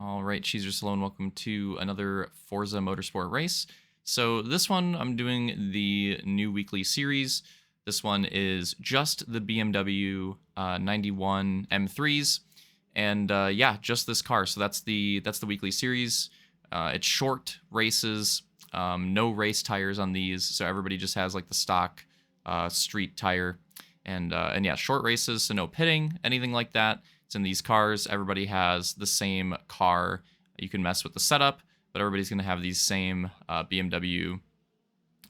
All right, Cheeser Sloan, welcome to another Forza Motorsport race. So this one, I'm doing the new weekly series. This one is just the BMW 91 M3's, and yeah, just this car. So that's the weekly series. It's short races, no race tires on these, so everybody just has like the stock street tire, and yeah, short races, so no pitting, anything like that. It's in these cars. Everybody has the same car. You can mess with the setup, but everybody's going to have these same BMW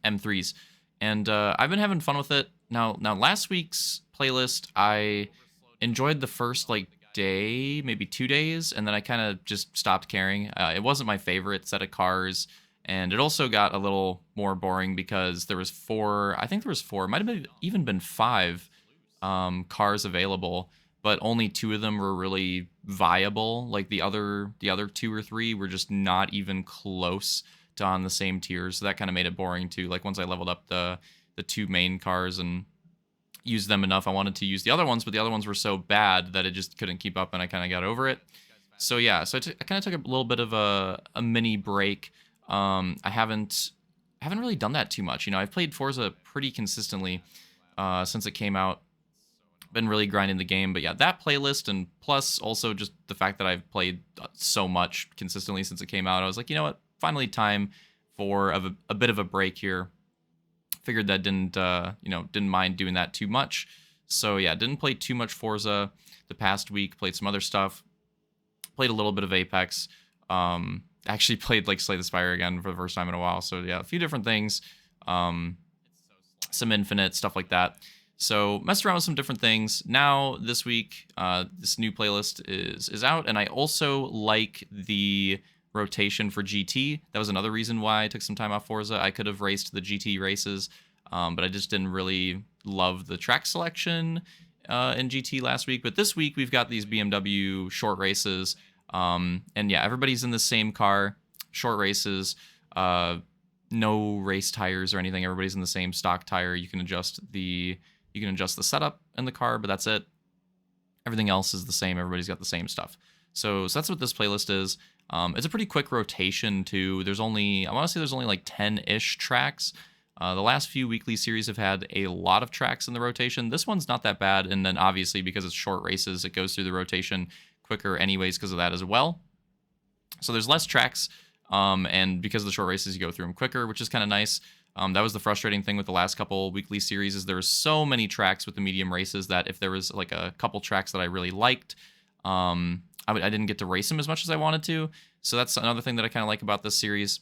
M3's. And I've been having fun with it. Now, last week's playlist, I enjoyed the first like day, maybe 2 days, and then I kind of just stopped caring. It wasn't my favorite set of cars, and it also got a little more boring because there was four. I think there was four. Might have even been five cars available, but only two of them were really viable. Like the other two or three were just not even close to on the same tier. So that kind of made it boring too. Like once I leveled up the two main cars and used them enough, I wanted to use the other ones, but the other ones were so bad that it just couldn't keep up, and I kind of got over it. So yeah, so I kind of took a little bit of a mini break. I haven't really done that too much. You know, I've played Forza pretty consistently since it came out. Been really grinding the game, but yeah, that playlist, and plus also just the fact that I've played so much consistently since it came out, I was like, you know what, finally time for a bit of a break here. Figured that didn't mind doing that too much. So yeah, didn't play too much Forza the past week. Played some other stuff. Played a little bit of Apex. Actually played like Slay the Spire again for the first time in a while. So yeah, a few different things. Some Infinite stuff like that. So messed around with some different things. Now this week, this new playlist is out, and I also like the rotation for GT. That was another reason why I took some time off Forza. I could have raced the GT races, but I just didn't really love the track selection in GT last week. But this week we've got these BMW short races, and yeah, everybody's in the same car, short races. No race tires or anything. Everybody's in the same stock tire. You can adjust the setup in the car, but that's it. Everything else is the same. Everybody's got the same stuff. So that's what this playlist is. It's a pretty quick rotation too. I want to say there's only like 10-ish tracks. The last few weekly series have had a lot of tracks in the rotation. This one's not that bad, and then obviously because it's short races, it goes through the rotation quicker anyways because of that as well. So there's less tracks, and because of the short races, you go through them quicker, which is kind of nice. That was the frustrating thing with the last couple weekly series, is there were so many tracks with the medium races that if there was like a couple tracks that I really liked, I didn't get to race them as much as I wanted to. So that's another thing that I kind of like about this series.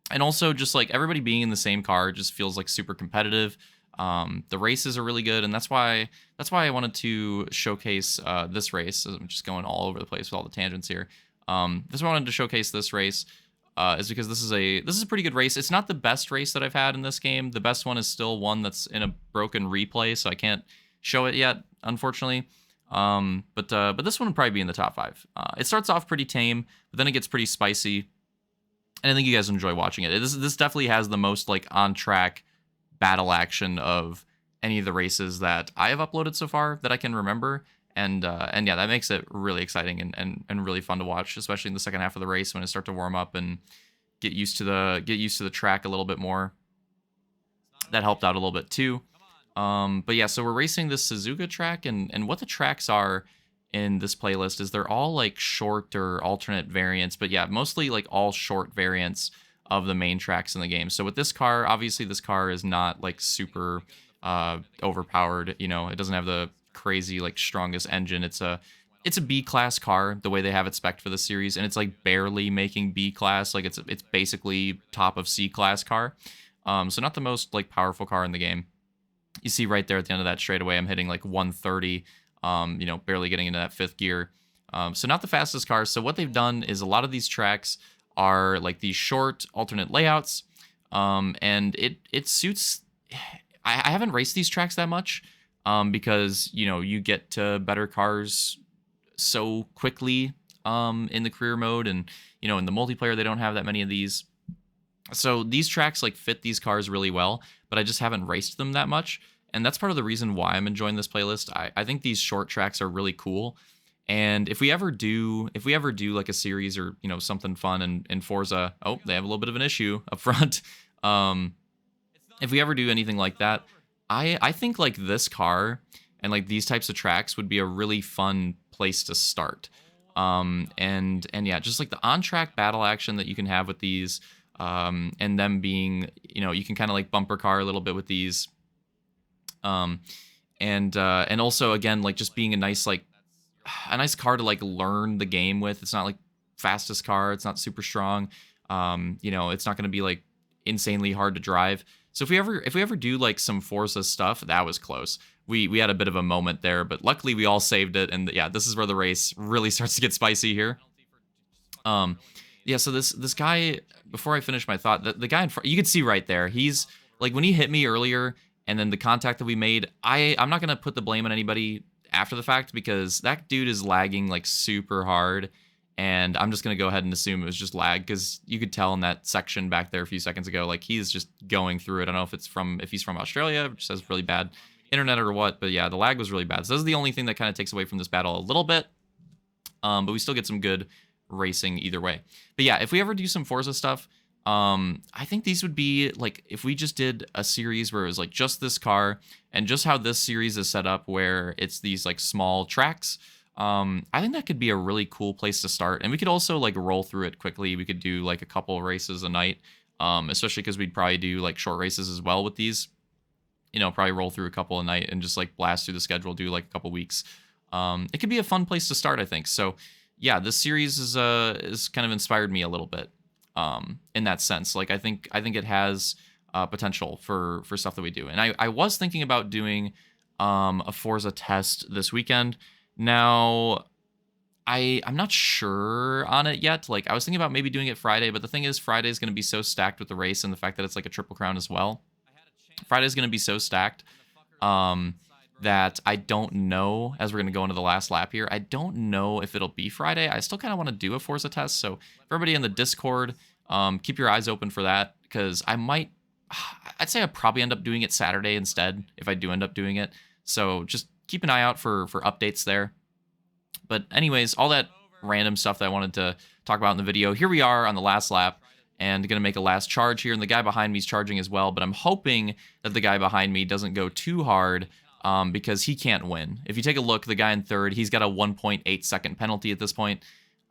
And also just like everybody being in the same car just feels like super competitive. The races are really good, and that's why I wanted to showcase this race. I'm just going all over the place with all the tangents here. This is why I wanted to showcase this race. Is because this is a pretty good race. It's not the best race that I've had in this game. The best one is still one that's in a broken replay, so I can't show it yet, unfortunately. But this one would probably be in the top 5. It starts off pretty tame, but then it gets pretty spicy, and I think you guys enjoy watching it. This definitely has the most like on track battle action of any of the races that I have uploaded so far that I can remember. And yeah, that makes it really exciting and really fun to watch, especially in the second half of the race when it starts to warm up and get used to the track a little bit more. That helped out a little bit too. But yeah, so we're racing this Suzuka track, and what the tracks are in this playlist is they're all like short or alternate variants, but yeah, mostly like all short variants of the main tracks in the game. So with this car, obviously this car is not like super overpowered. You know, it doesn't have the crazy like strongest engine. It's a B class car the way they have it spec'd for the series, and it's like barely making B class. Like it's basically top of C class car. So not the most like powerful car in the game. You see right there at the end of that straightaway, I'm hitting like 130, you know, barely getting into that 5th gear. So not the fastest car. So what they've done is a lot of these tracks are like these short alternate layouts, and it suits. I haven't raced these tracks that much. Because, you know, you get to better cars so quickly in the career mode, and, you know, in the multiplayer, they don't have that many of these. So these tracks like fit these cars really well, but I just haven't raced them that much. And that's part of the reason why I'm enjoying this playlist. I think these short tracks are really cool. And if we ever do like a series or something fun in Forza, oh, they have a little bit of an issue up front. Um, if we ever do anything like that, I think like this car and like these types of tracks would be a really fun place to start. And yeah, just like the on track battle action that you can have with these, and them being, you can kind of like bumper car a little bit with these. Um, and also again, like just being a nice car to like learn the game with. It's not like fastest car. It's not super strong. It's not going to be like insanely hard to drive. So if we ever do like some Forza stuff, that was close. We had a bit of a moment there, but luckily we all saved it. And yeah, this is where the race really starts to get spicy here. Um, yeah. So this guy, before I finish my thought, the guy in front, you could see right there. He's like when he hit me earlier, and then the contact that we made. I'm not gonna put the blame on anybody after the fact because that dude is lagging like super hard, and I'm just gonna go ahead and assume it was just lag because you could tell in that section back there a few seconds ago, like he's just going through it. I don't know if he's from Australia, which has really bad internet or what, but yeah, the lag was really bad. So this is the only thing that kind of takes away from this battle a little bit. But we still get some good racing either way. But yeah, if we ever do some Forza stuff, I think these would be like if we just did a series where it was like just this car and just how this series is set up, where it's these like small tracks. I think that could be a really cool place to start, and we could also like roll through it quickly. We could do like a couple races a night, especially because we'd probably do like short races as well with these. Probably roll through a couple a night and just like blast through the schedule, do like a couple weeks. It could be a fun place to start, I think. So yeah, this series is kind of inspired me a little bit, in that sense. Like I think it has potential for stuff that we do. And I was thinking about doing a Forza test this weekend. Now I'm not sure on it yet. Like I was thinking about maybe doing it Friday, but the thing is Friday is going to be so stacked with the race and the fact that it's like a triple crown as well. Friday's going to be so stacked that I don't know, as we're going to go into the last lap here, I don't know if it'll be Friday. I still kind of want to do a Forza test. So for everybody in the Discord, keep your eyes open for that, because I'd say I'll probably end up doing it Saturday instead if I do end up doing it. So just keep an eye out for updates there. But anyways, all that random stuff that I wanted to talk about in the video. Here we are on the last lap, and going to make a last charge here, and the guy behind me is charging as well, but I'm hoping that the guy behind me doesn't go too hard, because he can't win. If you take a look, the guy in third, he's got a 1.8 second penalty at this point.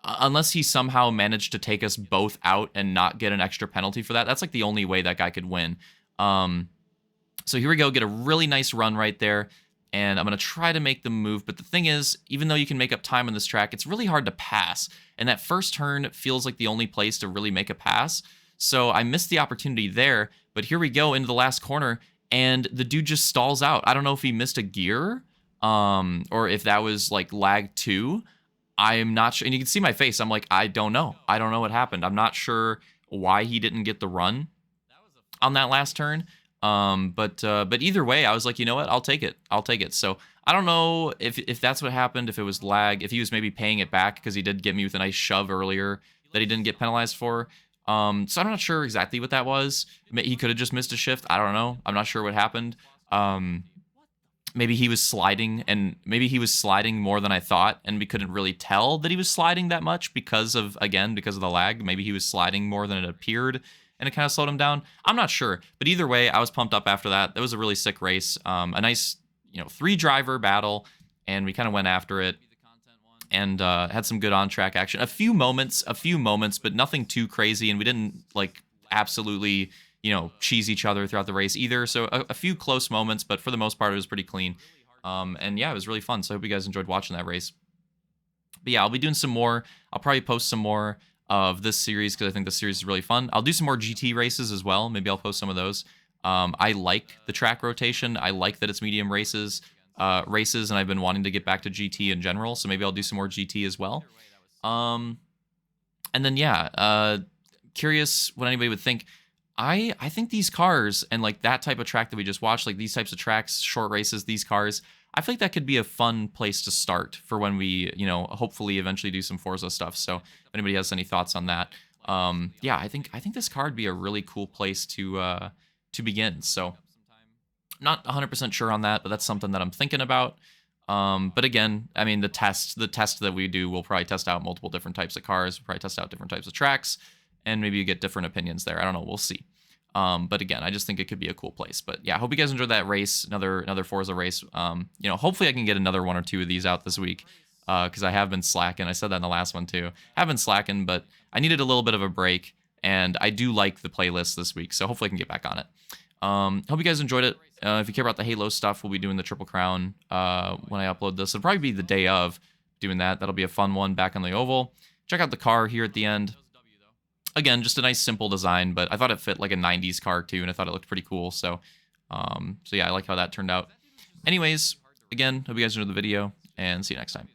Unless he somehow managed to take us both out and not get an extra penalty for that, that's like the only way that guy could win. So here we go, get a really nice run right there, and I'm going to try to make the move. But the thing is, even though you can make up time on this track, it's really hard to pass. And that first turn feels like the only place to really make a pass. So I missed the opportunity there. But here we go into the last corner, and the dude just stalls out. I don't know if he missed a gear, or if that was like lag 2. I'm not sure. And you can see my face. I'm like, I don't know. I don't know what happened. I'm not sure why he didn't get the run on that last turn. But either way, I was like, you know what? I'll take it. I'll take it. So I don't know if that's what happened, if it was lag, if he was maybe paying it back because he did get me with a nice shove earlier that he didn't get penalized for. So I'm not sure exactly what that was. He could have just missed a shift. I don't know. I'm not sure what happened. Maybe he was sliding, and maybe he was sliding more than I thought, and we couldn't really tell that he was sliding that much because of the lag. Maybe he was sliding more than it appeared, and it kind of slowed him down. I'm not sure. But either way, I was pumped up after that. That was a really sick race. A nice, 3-driver battle, and we kind of went after it and had some good on-track action. A few moments, but nothing too crazy, and we didn't, absolutely, cheese each other throughout the race either. So a few close moments, but for the most part, it was pretty clean. And yeah, it was really fun. So I hope you guys enjoyed watching that race. But yeah, I'll be doing some more. I'll probably post some more of this series because I think this series is really fun. I'll do some more GT races as well. Maybe I'll post some of those. I like the track rotation. I like that it's medium races, and I've been wanting to get back to GT in general. So maybe I'll do some more GT as well. And then yeah, curious what anybody would think. I think these cars and that type of track that we just watched, these types of tracks, short races, these cars, I feel like that could be a fun place to start for when we, hopefully eventually do some Forza stuff. So if anybody has any thoughts on that, yeah, I think this car would be a really cool place to begin. So not 100% sure on that, but that's something that I'm thinking about. But again, I mean, the test that we do, we'll probably test out multiple different types of cars, we'll probably test out different types of tracks, and maybe you get different opinions there. I don't know. We'll see. But again, I just think it could be a cool place. But yeah, I hope you guys enjoyed that race, another Forza race. Hopefully I can get another one or two of these out this week, because I have been slacking. I said that in the last one too. I have been slacking, but I needed a little bit of a break, and I do like the playlist this week, so hopefully I can get back on it. Hope you guys enjoyed it. If you care about the Halo stuff, we'll be doing the Triple Crown when I upload this. It'll probably be the day of doing that. That'll be a fun one back on the oval. Check out the car here at the end. Again, just a nice simple design, but I thought it fit like a 90s car too, and I thought it looked pretty cool. So yeah, I like how that turned out. Anyways, again, hope you guys enjoyed the video, and see you next time.